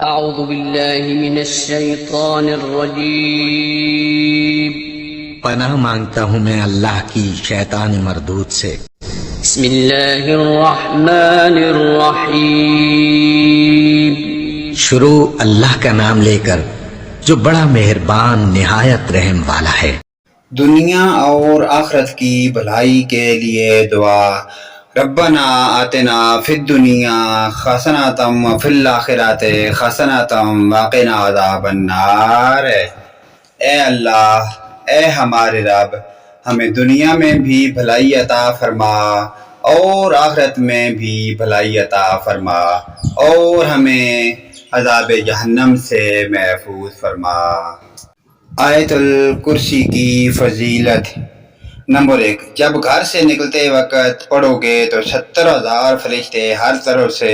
اعوذ باللہ من الشیطان الرجیم پناہ مانگتا ہوں میں اللہ کی شیطان مردود سے۔ بسم اللہ الرحمن الرحیم شروع اللہ کا نام لے کر جو بڑا مہربان نہایت رحم والا ہے۔ دنیا اور آخرت کی بھلائی کے لیے دعا۔ ربنا آتنا فی الدنیا حسنۃ وفی الآخرۃ حسنۃ وقنا عذاب النار۔ اے اللہ، اے ہمارے رب، ہمیں دنیا میں بھی بھلائی عطا فرما اور آخرت میں بھی بھلائی عطا فرما اور ہمیں عذاب جہنم سے محفوظ فرما۔ آیت الکرسی کی فضیلت۔ نمبر 1، جب گھر سے نکلتے وقت پڑھو گے تو 70,000 فرشتے ہر طرف سے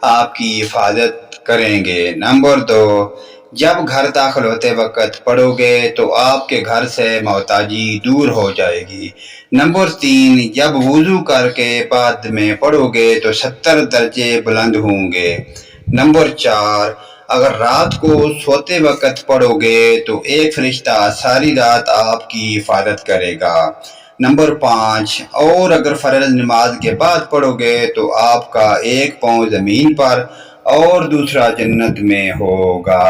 آپ کی حفاظت کریں گے۔ نمبر 2، جب گھر داخل ہوتے وقت پڑھو گے تو آپ کے گھر سے محتاجی دور ہو جائے گی۔ نمبر 3، جب وضو کر کے بعد میں پڑھو گے تو 70 درجے بلند ہوں گے۔ نمبر 4، اگر رات کو سوتے وقت پڑھو گے تو ایک فرشتہ ساری رات آپ کی حفاظت کرے گا۔ نمبر 5، اور اگر فرض نماز کے بعد پڑھو گے تو آپ کا ایک پاؤں زمین پر اور دوسرا جنت میں ہوگا۔